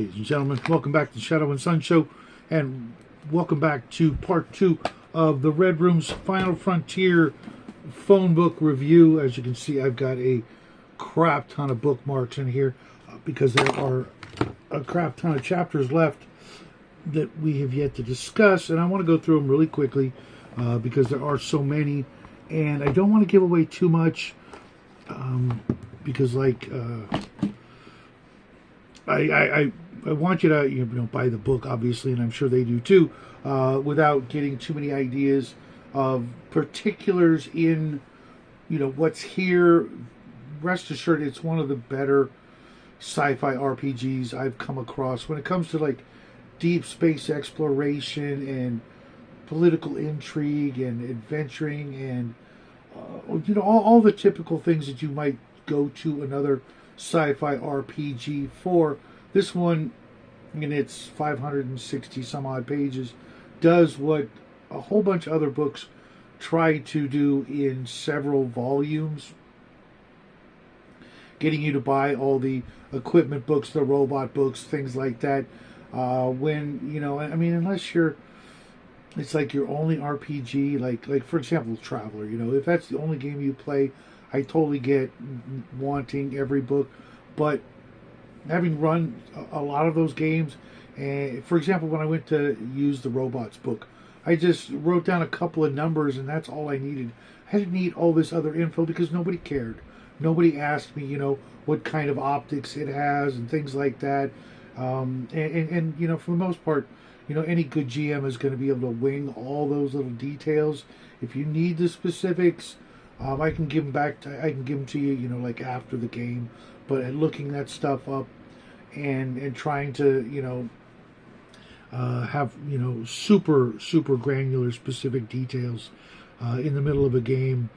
Ladies and gentlemen, welcome back to the Shadow and Sun Show, and welcome back to part 2 of the Red Room's Final Frontier phone book review. As you can see, I've got a crap ton of bookmarks in here because there are a crap ton of chapters left that we have yet to discuss, and I want to go through them really quickly because there are so many, and I don't want to give away too much because I want you to buy the book, obviously, and I'm sure they do too, without getting too many ideas of particulars in what's here. Rest assured, it's one of the better sci-fi RPGs I've come across when it comes to deep space exploration and political intrigue and adventuring and all the typical things that you might go to another sci-fi RPG for. This one, in its 560 some odd pages, does what a whole bunch of other books try to do in several volumes, getting you to buy all the equipment books, the robot books, things like that. Unless it's like your only RPG, like for example, Traveler. If that's the only game you play, I totally get wanting every book. But having run a lot of those games, and for example, when I went to use the robots book, I just wrote down a couple of numbers, and that's all I needed. I didn't need all this other info because nobody cared. Nobody asked me, what kind of optics it has and things like that. For the most part, any good GM is going to be able to wing all those little details. If you need the specifics, I can give them to you, after the game. But looking that stuff up and trying to, have, super granular specific details in the middle of a game,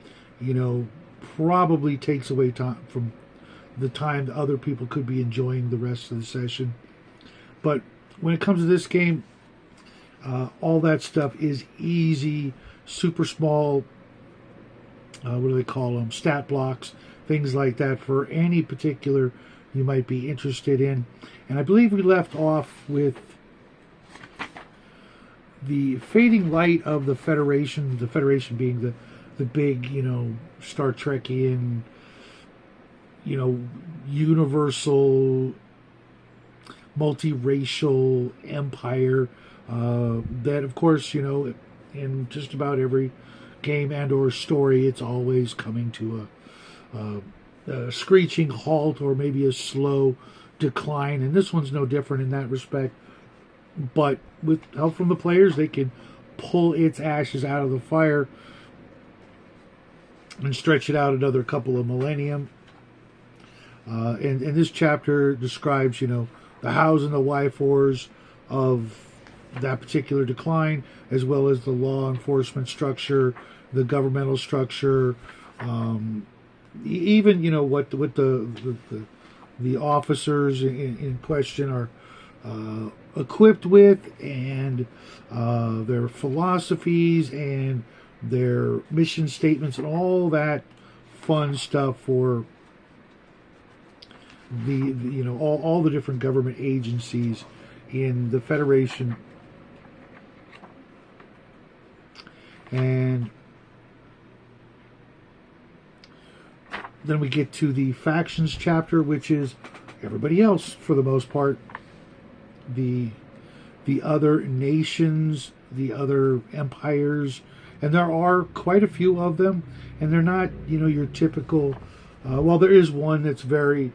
probably takes away time from the time that other people could be enjoying the rest of the session. But when it comes to this game, all that stuff is easy, super small, what do they call them, stat blocks, things like that for any particular you might be interested in. And I believe we left off with the fading light of the Federation being the big, Star Trekian, universal, multiracial empire that, of course, in just about every game and or story, it's always coming to a screeching halt or maybe a slow decline, and this one's no different in that respect. But with help from the players, they can pull its ashes out of the fire and stretch it out another couple of millennium. And this chapter describes, the hows and the why-fors of that particular decline, as well as the law enforcement structure, the governmental structure, even what the officers in question are equipped with, and their philosophies and their mission statements and all that fun stuff for all the different government agencies in the Federation. And then we get to the factions chapter, which is everybody else for the most part, the other nations, the other empires, and there are quite a few of them, and they're not your typical. Well, there is one that's very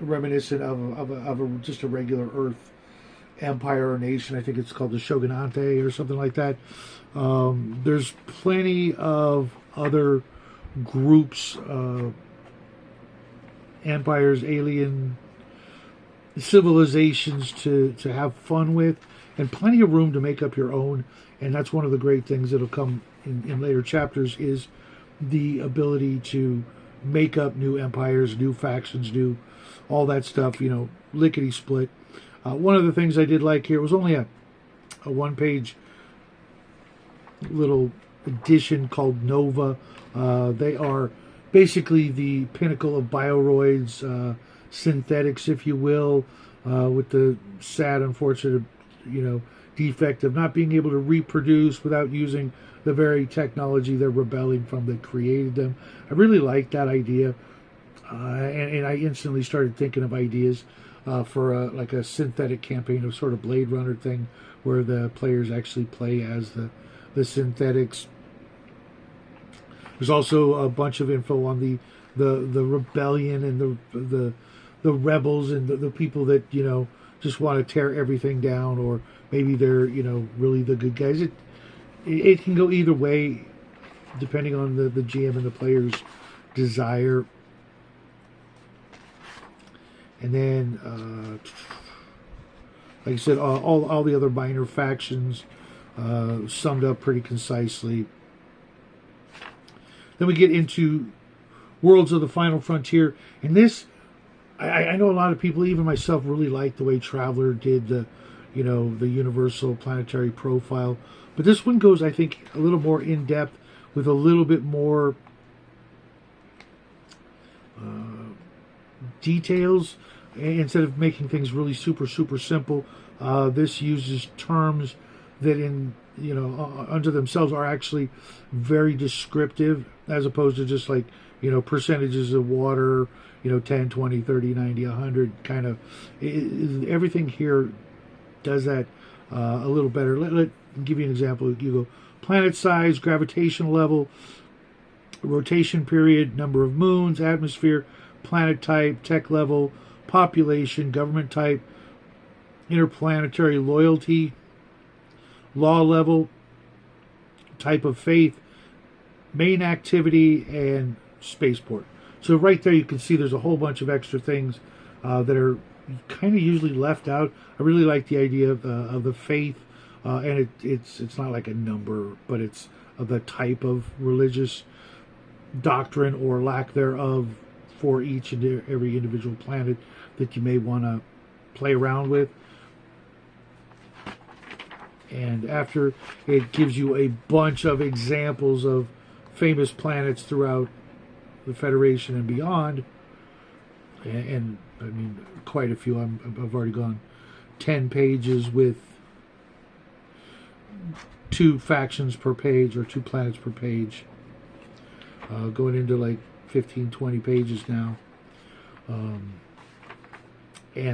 reminiscent of just a regular Earth empire or nation. I think it's called the Shogunate or something like that. There's plenty of other groups, empires, alien civilizations to have fun with, and plenty of room to make up your own. And that's one of the great things that'll come in later chapters, is the ability to make up new empires, new factions, new all that stuff, lickety split. One of the things I did like here was only a one-page little edition called Nova. They are basically the pinnacle of bioroids, synthetics, if you will. with the sad, unfortunate, you know, defect of not being able to reproduce without using the very technology they're rebelling from that created them. I really like that idea, and I instantly started thinking of ideas for like a synthetic campaign, of sort of Blade Runner thing, where the players actually play as the synthetics. There's also a bunch of info on the rebellion and the rebels and the people that, you know, just want to tear everything down, or maybe they're, you know, really the good guys. It can go either way depending on the GM and the player's desire. And then, like I said, all the other minor factions summed up pretty concisely. Then we get into Worlds of the Final Frontier, and this, I know a lot of people, even myself, really like the way Traveller did the universal planetary profile. But this one goes, I think, a little more in depth with a little bit more details. Instead of making things really super simple, this uses terms that unto themselves are actually very descriptive, as opposed to just like, percentages of water, 10, 20, 30, 90, 100, kind of. Everything here does that a little better. Let me give you an example. You go planet size, gravitational level, rotation period, number of moons, atmosphere, planet type, tech level, population, government type, interplanetary loyalty, law level, type of faith, main activity, and spaceport. So right there you can see there's a whole bunch of extra things that are kind of usually left out. I really like the idea of the faith, and it's not like a number, but it's the type of religious doctrine or lack thereof for each and every individual planet that you may want to play around with. And after, it gives you a bunch of examples of famous planets throughout the Federation and beyond, and I mean quite a few. I've already gone 10 pages with 2 factions per page, or 2 planets per page, going into like 15, 20 pages now. And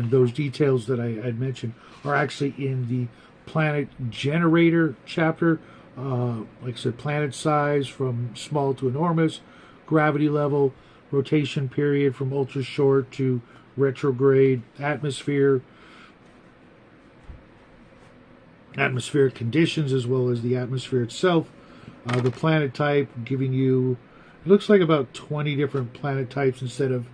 those details that I'd mentioned are actually in the planet generator chapter. Like I said, planet size from small to enormous, gravity level, rotation period from ultra short to retrograde, atmosphere, atmospheric conditions, as well as the atmosphere itself, the planet type, giving you, it looks like about 20 different planet types instead of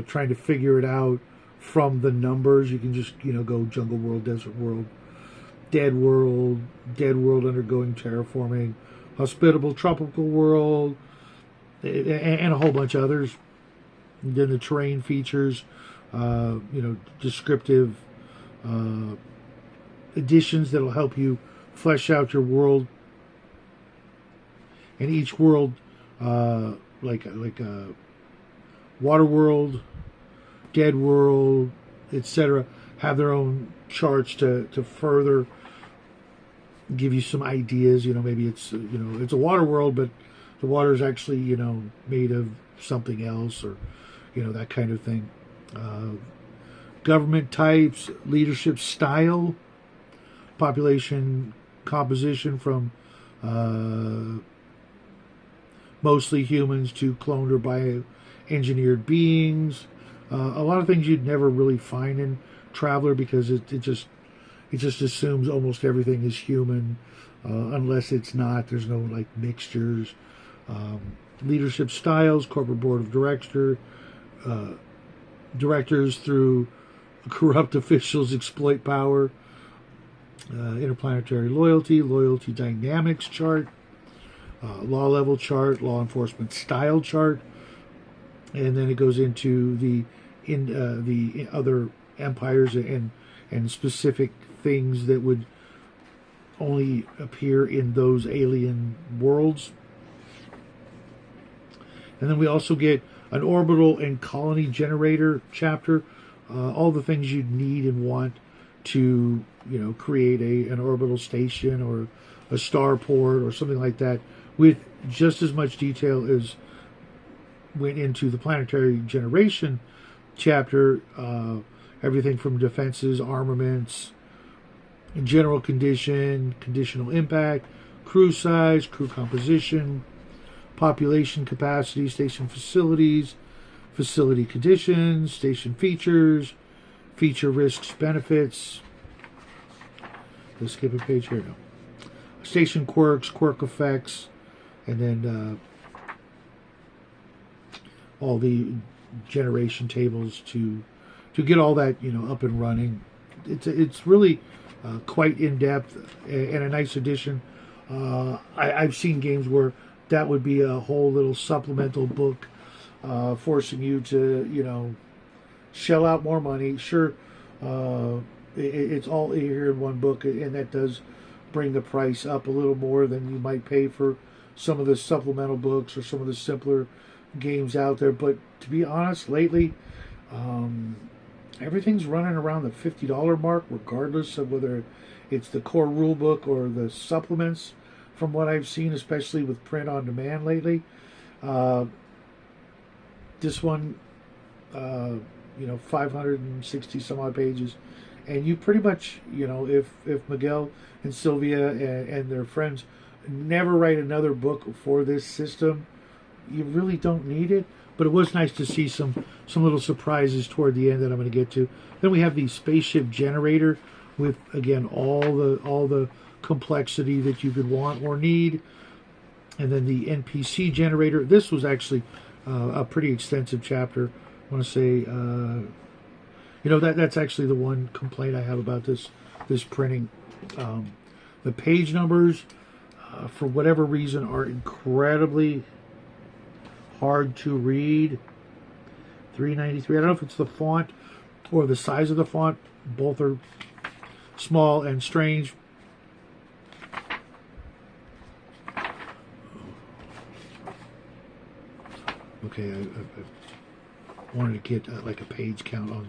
trying to figure it out from the numbers. You can just go jungle world, desert world, dead world undergoing terraforming, hospitable tropical world, and a whole bunch of others. And then the terrain features, descriptive additions that'll help you flesh out your world. And each world, like a water world, dead world, etc., have their own charts to further give you some ideas. Maybe it's it's a water world, but the water is actually made of something else, or that kind of thing. Government types, leadership style, population composition from mostly humans to cloned or bioengineered beings. A lot of things you'd never really find in Traveller, because it just assumes almost everything is human, unless it's not. There's no like mixtures. Leadership styles, corporate board of directors through corrupt officials exploit power. Interplanetary loyalty dynamics chart, law level chart, law enforcement style chart, and then it goes into the other empires and specific things that would only appear in those alien worlds. And then we also get an orbital and colony generator chapter, all the things you'd need and want to, create an orbital station or a starport or something like that, with just as much detail as went into the planetary generation chapter. Everything from defenses, armaments, general condition, conditional impact, crew size, crew composition, population capacity, station facilities, facility conditions, station features, feature risks, benefits. Let's skip a page here. No. Station quirks, quirk effects, and then all the generation tables to get all that up and running. It's really quite in depth and a nice addition. I've seen games where that would be a whole little supplemental book, forcing you to shell out more money. Sure, it's all here in one book, and that does bring the price up a little more than you might pay for some of the supplemental books or some of the simpler games out there. But to be honest, lately, everything's running around the $50 mark, regardless of whether it's the core rule book or the supplements, from what I've seen, especially with print on demand lately. This one, 560 some odd pages, and you pretty much, if Miguel and Sylvia and their friends never write another book for this system, you really don't need it. But it was nice to see some little surprises toward the end that I'm going to get to. Then we have the spaceship generator with, again, all the complexity that you could want or need, and then the NPC generator. This was actually a pretty extensive chapter. I want to say, that's actually the one complaint I have about this printing. The page numbers, for whatever reason, are incredibly hard to read. 393. I don't know if it's the font or the size of the font. Both are small and strange. Okay, I wanted to get like a page count on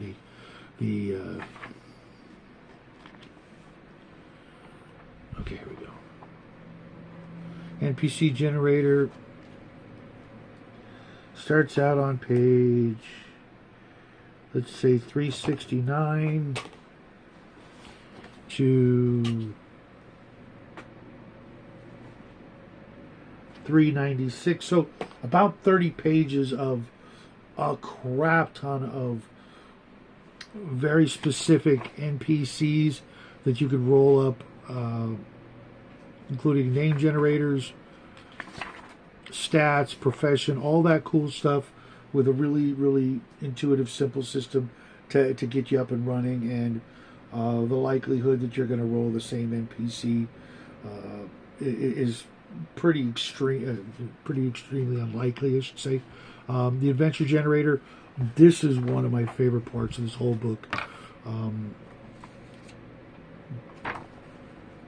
the okay, here we go. NPC generator starts out on page, let's say 369 to 396. So about 30 pages of a crap ton of very specific NPCs that you could roll up, including name generators, stats, profession, all that cool stuff, with a really, really intuitive, simple system to get you up and running, and the likelihood that you're going to roll the same NPC is pretty extremely unlikely, I should say. The adventure generator, this is one of my favorite parts of this whole book,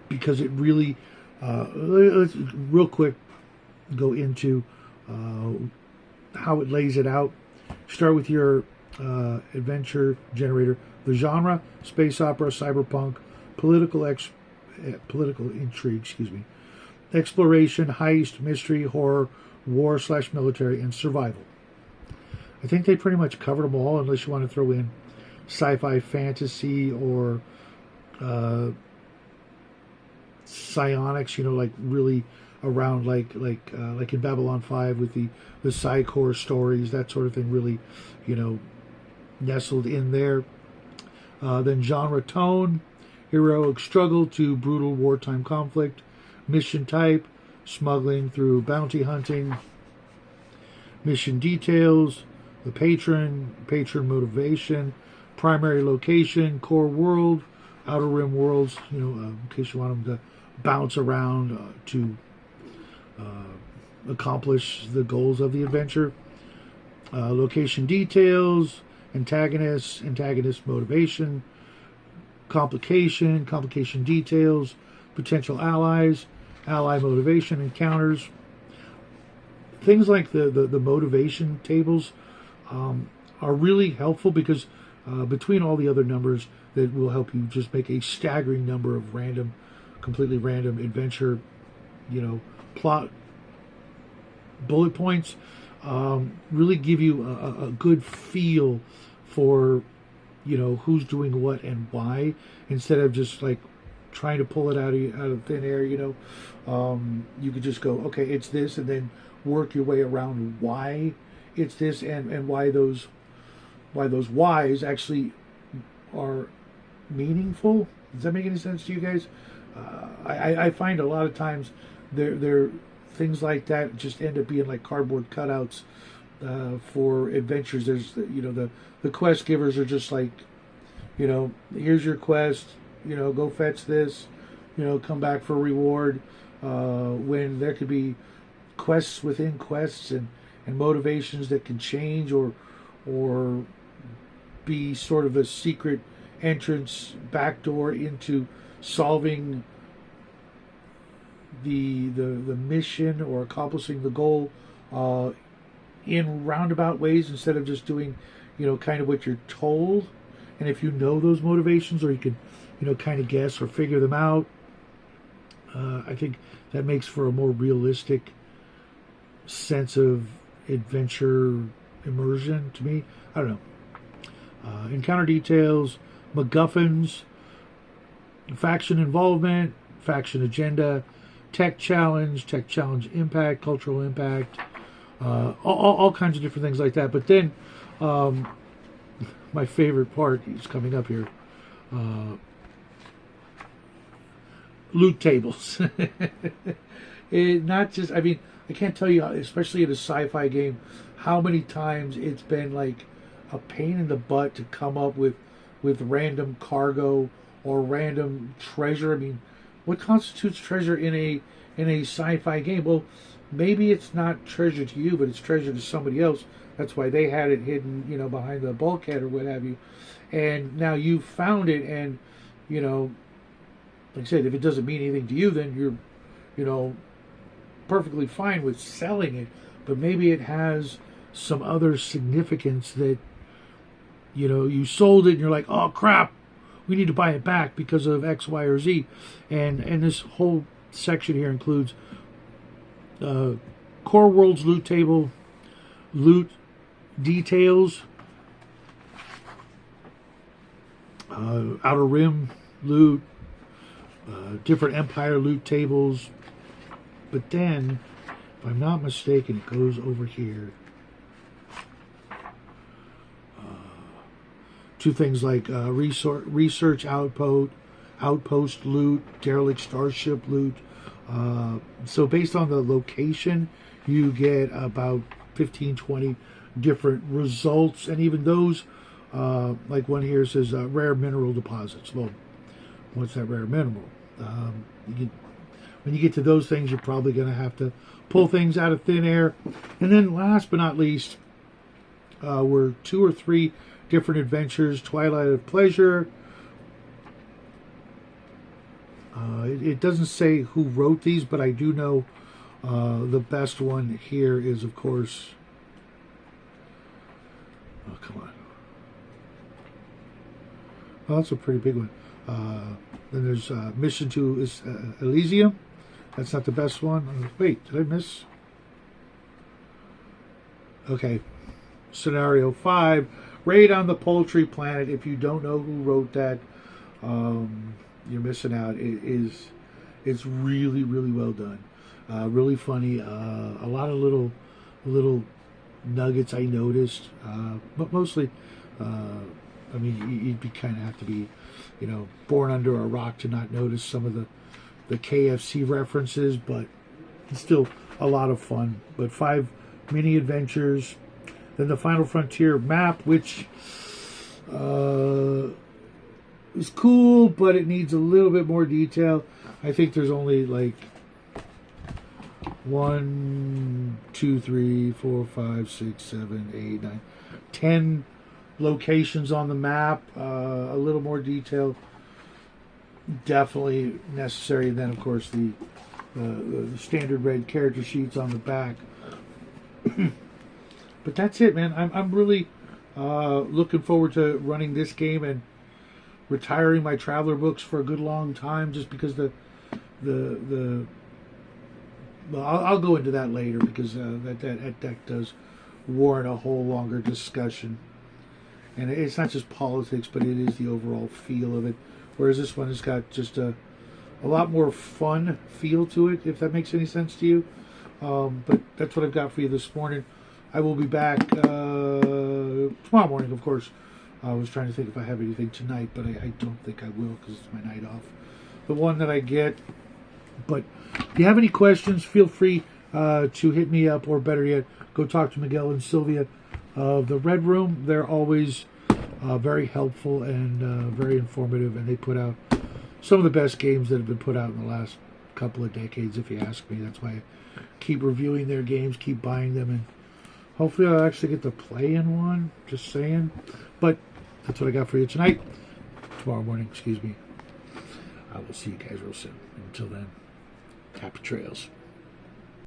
because it really, let's real quick go into how it lays it out. Start with your adventure generator. The genre: space opera, cyberpunk, political intrigue, exploration, heist, mystery, horror, war/military, and survival. I think they pretty much covered them all, unless you want to throw in sci-fi, fantasy, or psionics. Like really around like in Babylon 5 with the Psy-Core stories, that sort of thing, really, nestled in there. Then genre: tone, heroic struggle to brutal wartime conflict, mission type, smuggling through bounty hunting, mission details, the patron motivation, primary location, core world, outer rim worlds, in case you want them to bounce around to accomplish the goals of the adventure, location details, antagonist motivation, complication details, potential allies, ally motivation, encounters. Things like the motivation tables are really helpful, because between all the other numbers that will help you just make a staggering number of random, completely random adventure, plot bullet points. Really give you a good feel for, who's doing what and why, instead of just like trying to pull it out of thin air. You could just go, okay, it's this, and then work your way around why it's this, and why those whys actually are meaningful. Does that make any sense to you guys? I find a lot of times they're things like that just end up being like cardboard cutouts for adventures. There's the quest givers are just like, here's your quest, go fetch this, come back for reward, when there could be quests within quests, and motivations that can change or be sort of a secret entrance backdoor into solving the mission or accomplishing the goal in roundabout ways, instead of just doing kind of what you're told. And if you know those motivations, or you can kind of guess or figure them out, I think that makes for a more realistic sense of adventure immersion to me. I don't know. Encounter details, MacGuffins, faction involvement, faction agenda, tech challenge impact, cultural impact, all kinds of different things like that. But then my favorite part is coming up here. Loot tables. Not just, I can't tell you, especially in a sci-fi game, how many times it's been like a pain in the butt to come up with random cargo or random treasure. What constitutes treasure in a sci-fi game? Well, maybe it's not treasure to you, but it's treasure to somebody else. That's why they had it hidden, behind the bulkhead or what have you. And now you found it, and like I said, if it doesn't mean anything to you, then you're, perfectly fine with selling it. But maybe it has some other significance that, you sold it and you're like, oh crap, we need to buy it back because of X, Y, or Z. And this whole section here includes Core World's loot table, loot details, Outer Rim loot, different Empire loot tables. But then, if I'm not mistaken, it goes over here to things like research outpost loot, derelict starship loot. So based on the location, you get about 15-20 different results, and even those, like one here says rare mineral deposits. Well, what's that rare mineral? When you get to those things, you're probably going to have to pull things out of thin air. And then last but not least, were 2 or 3 different adventures. Twilight of Pleasure. It doesn't say who wrote these, but I do know the best one here is, of course... Oh, come on. Well, that's a pretty big one. Then there's Mission to Elysium. That's not the best one. Wait, did I miss? Okay. Scenario 5. Raid on the Poultry Planet. If you don't know who wrote that, you're missing out. It's really, really well done. Really funny. A lot of little nuggets I noticed. But mostly, you'd kind of have to be, born under a rock to not notice some of the KFC references, but it's still a lot of fun. But 5 mini adventures. Then the Final Frontier map, which is cool, but it needs a little bit more detail. I think there's only like 1, 2, 3, 4, 5, 6, 7, 8, 9, 10 locations on the map. A little more detail definitely necessary. And then, of course, the standard red character sheets on the back. But that's it, man. I'm really Looking forward to running this game and retiring my Traveler books for a good long time, just because the well, I'll go into that later, because that deck does warrant a whole longer discussion. And it's not just politics, but it is the overall feel of it. Whereas this one has got just a lot more fun feel to it, if that makes any sense to you. But that's what I've got for you this morning. I will be back tomorrow morning, of course. I was trying to think if I have anything tonight, but I don't think I will, because it's my night off. The one that I get. But if you have any questions, feel free to hit me up, or better yet, go talk to Miguel and Sylvia of the Red Room. They're always very helpful and very informative, and they put out some of the best games that have been put out in the last couple of decades, if you ask me. That's why I keep reviewing their games, keep buying them, and hopefully I'll actually get to play in one, just saying. But that's what I got for you tonight. Tomorrow morning, excuse me. I will see you guys real soon. Until then, happy trails.